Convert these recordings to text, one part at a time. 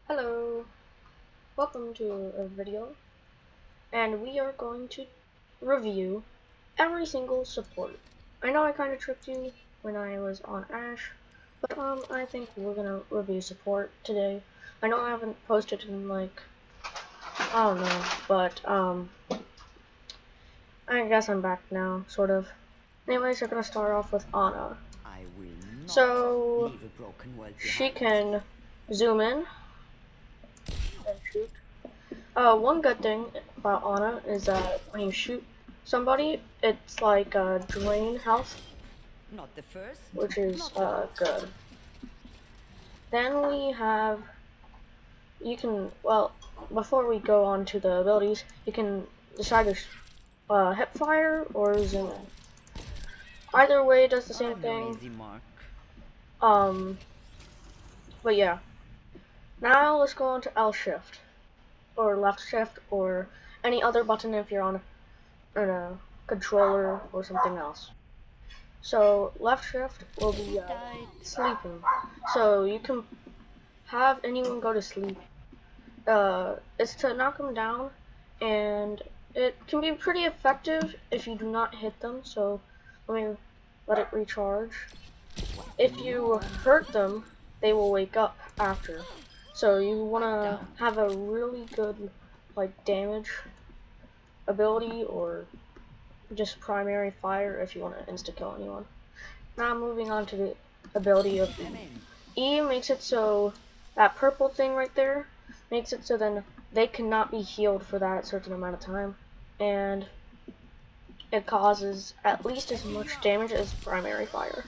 Hello, welcome to a video, and we are going to review every single support. I know I kind of tricked you when I was on Ash, but I think we're gonna review support today. I know I haven't posted in like, I don't know, but I guess I'm back now, sort of. Anyways, we're gonna start off with Ana. So she can zoom in and shoot. One good thing about Ana is that when you shoot somebody, it's like drain health, which is good. Then we have, before we go on to the abilities, you can decide to hip fire or zoom in. Either way does the same thing. But yeah. Now let's go on to L shift, or left shift, or any other button if you're on a controller or something else. So left shift will be sleeping. So you can have anyone go to sleep. It's to knock them down, and it can be pretty effective if you do not hit them. So let me let it recharge. If you hurt them, they will wake up after. So you want to have a really good damage ability, or just primary fire if you want to insta-kill anyone. Now moving on to the ability of E. E makes it so that purple thing right there makes it so then they cannot be healed for that certain amount of time, and it causes at least as much damage as primary fire.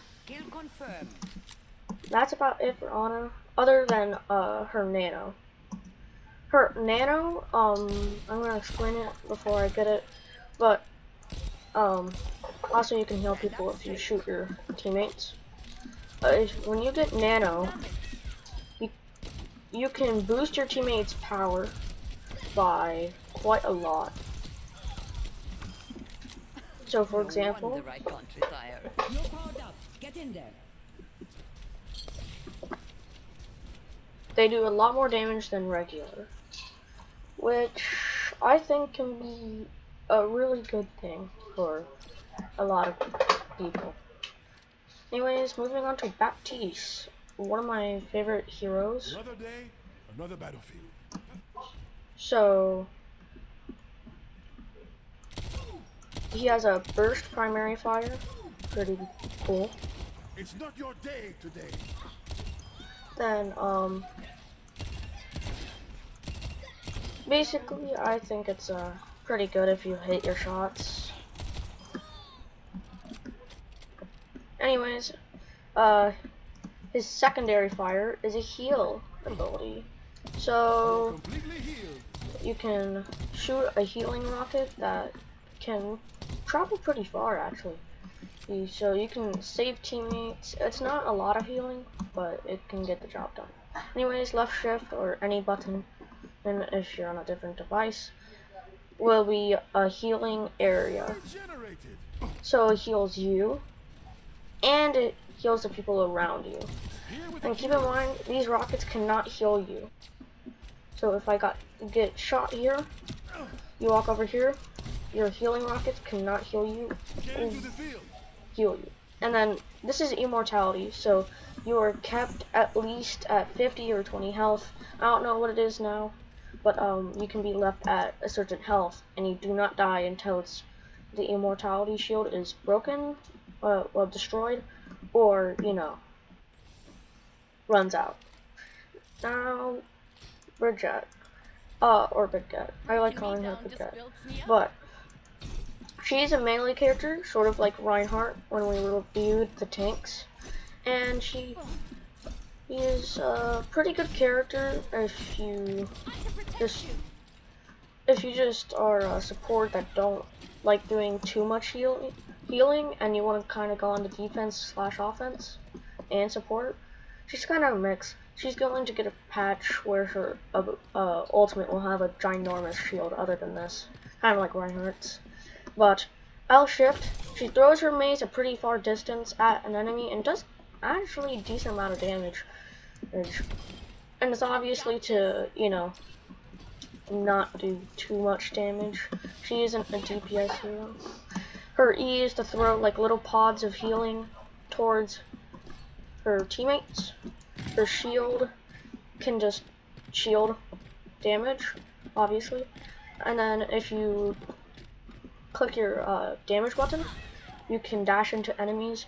That's about it for Ana, other than her nano. Her nano, I'm gonna explain it before I get it, but also you can heal people if you shoot your teammates. When you get nano, you can boost your teammates' power by quite a lot. So for example, they do a lot more damage than regular, which I think can be a really good thing for a lot of people. Anyways, moving on to Baptiste, one of my favorite heroes. Another day, another battlefield. So he has a burst primary fire, pretty cool. It's not your day today. Then basically I think it's pretty good if you hit your shots. Anyways, his secondary fire is a heal ability. So you can shoot a healing rocket that can travel pretty far actually. So you can save teammates. It's not a lot of healing, but it can get the job done. Anyways, left shift or any button, and if you're on a different device, will be a healing area. So it heals you, and it heals the people around you. And keep in mind, these rockets cannot heal you. So if I get shot here, you walk over here, your healing rockets cannot heal you. Heal you. And then this is immortality, so you are kept at least at 50 or 20 health. I don't know what it is now, but you can be left at a certain health, and you do not die until the immortality shield is broken, destroyed, or runs out. Now, Bridget, or Bridget. I like calling her Bridget, but she's a melee character, sort of like Reinhardt when we reviewed the tanks, and she is a pretty good character if you just are a support that don't like doing too much healing, and you want to kind of go on the defense / offense and support. She's kind of a mix. She's going to get a patch where her ultimate will have a ginormous shield other than this, kind of like Reinhardt's. But L shift, she throws her mace a pretty far distance at an enemy and does actually a decent amount of damage. and it's obviously to, you know, not do too much damage. She isn't a DPS hero. Her E is to throw like little pods of healing towards her teammates. Her shield can just shield damage, obviously. And then if you click your damage button, you can dash into enemies.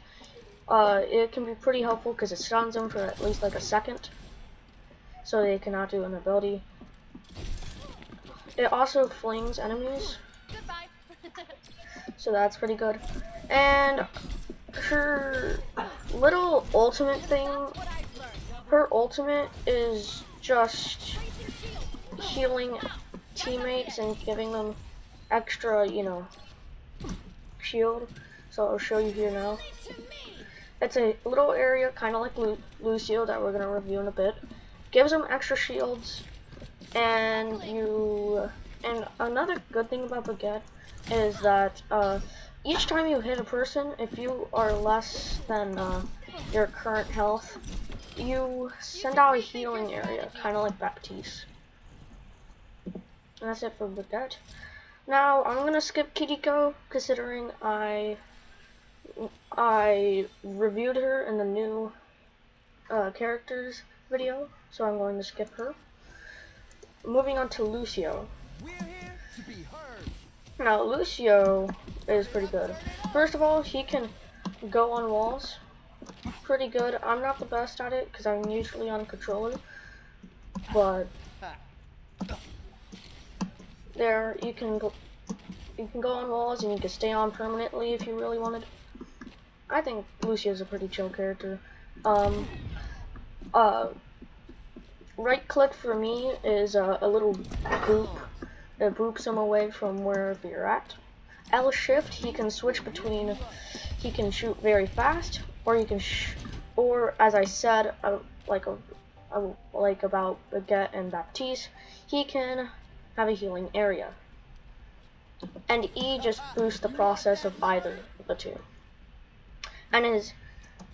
It can be pretty helpful because it stuns them for at least like a second, so they cannot do an ability. It also flings enemies, so that's pretty good. And her little ultimate thing, her ultimate is just healing teammates and giving them extra, you know, shield. So I'll show you here now. It's a little area kind of like Lucio that we're going to review in a bit. Gives them extra shields, and another good thing about Baguette is that each time you hit a person, if you are less than your current health, you send out a healing area, kind of like Baptiste. And that's it for Baguette. Now I'm gonna skip Kiriko, considering I reviewed her in the new characters video, so I'm going to skip her. Moving on to Lucio. Now Lucio is pretty good. First of all, he can go on walls. Pretty good. I'm not the best at it because I'm usually on controller, but there you can go on walls and you can stay on permanently if you really wanted. I think Lucio's a pretty chill character. Right click for me is a little boop that boops him away from wherever you're at. L shift, he can switch between, he can shoot very fast, or you can or as I said, like about Baguette and Baptiste, he can have a healing area. And E just boosts the process of either of the two. And his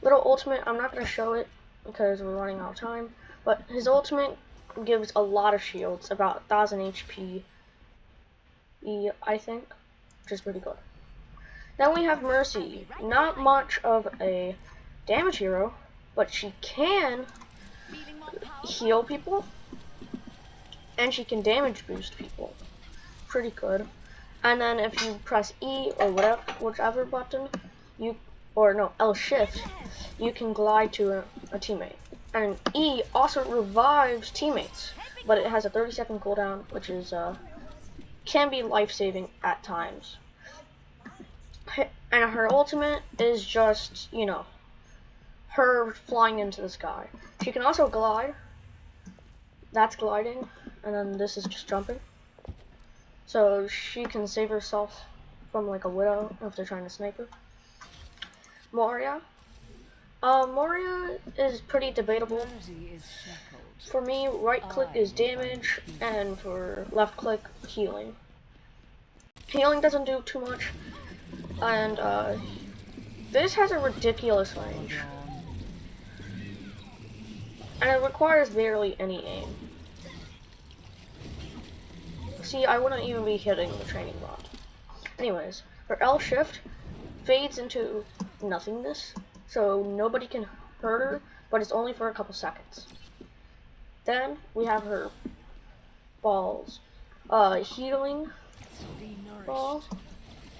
little ultimate, I'm not going to show it because we're running out of time, but his ultimate gives a lot of shields, about 1000 HP, I think, which is pretty good. Then we have Mercy, not much of a damage hero, but she can heal people, and she can damage boost people. Pretty good. And then if you press E or whichever button, L shift, you can glide to a teammate. And E also revives teammates, but it has a 30-second cooldown, which is can be life-saving at times. And her ultimate is just, you know, her flying into the sky. She can also glide. That's gliding, and then this is just jumping. So she can save herself from like a widow if they're trying to snipe her. Moria. Moria is pretty debatable. For me, right click is damage, and for left click, healing. Healing doesn't do too much, and this has a ridiculous range. And it requires barely any aim. See, I wouldn't even be hitting the training bot. Anyways, her L shift fades into nothingness, so nobody can hurt her, but it's only for a couple seconds. Then we have her balls. Healing ball.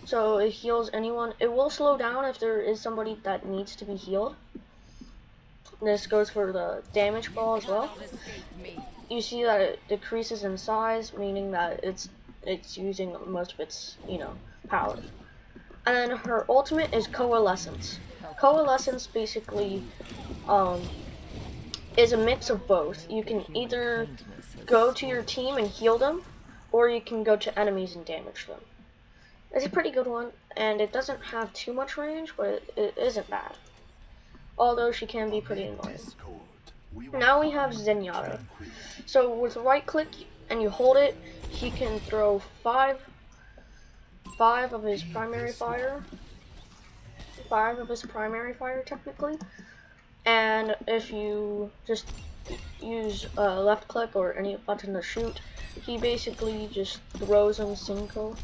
So it heals anyone. It will slow down if there is somebody that needs to be healed. This goes for the damage ball as well. You see that it decreases in size, meaning that it's using most of its, you know, power. And then her ultimate is Coalescence. Coalescence basically is a mix of both. You can either go to your team and heal them, or you can go to enemies and damage them. It's a pretty good one, and it doesn't have too much range, but it isn't bad. Although she can be pretty annoying. Now we have Zenyatta. So with right click and you hold it, he can throw five of his primary fire. 5 of his primary fire technically. And if you just use left click or any button to shoot, he basically just throws him single.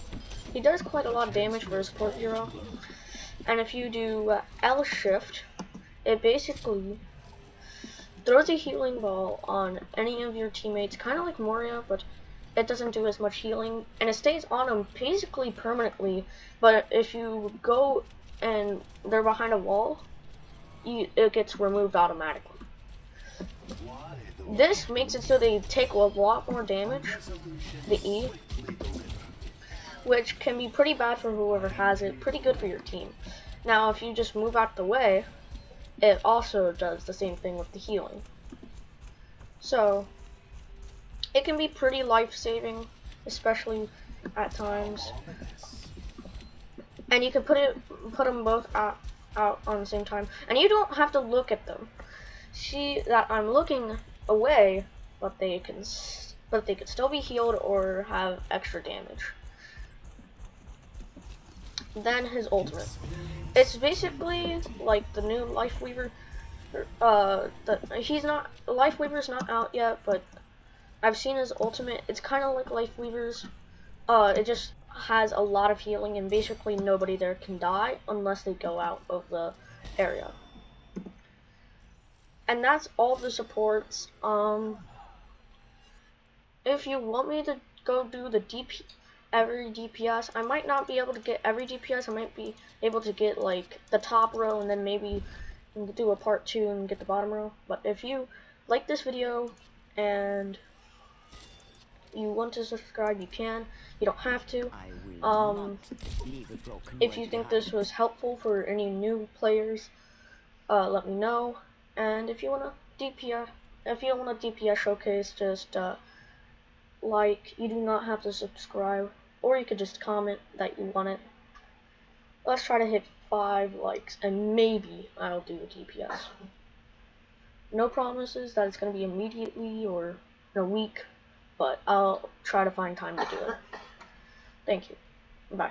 He does quite a lot of damage for a support hero. And if you do L shift, it basically throws a healing ball on any of your teammates, kind of like Moria, but it doesn't do as much healing, and it stays on them basically permanently. But if you go and they're behind a wall, it gets removed automatically. This makes it so they take a lot more damage, the E, which can be pretty bad for whoever has it, pretty good for your team. Now, if you just move out the way, it also does the same thing with the healing. So, it can be pretty life-saving, especially at times. And you can put them both out on the same time, and you don't have to look at them. See that I'm looking away, but they can still be healed or have extra damage. Then his ultimate. It's basically like the new Life Weaver. Life Weaver's not out yet, but I've seen his ultimate. It's kind of like Life Weaver's. It just has a lot of healing, and basically nobody there can die unless they go out of the area. And that's all the supports. If you want me to go do the every DPS, I might not be able to get every DPS. I might be able to get like the top row, and then maybe do a part 2 and get the bottom row. But if you like this video and you want to subscribe, you can. You don't have to. If you think this was helpful for any new players, let me know. And if you want a DPS showcase, just you do not have to subscribe, or you could just comment that you want it. Let's try to hit 5 likes, and maybe I'll do a DPS. No promises that it's going to be immediately or in a week, but I'll try to find time to do it. Thank you. Bye.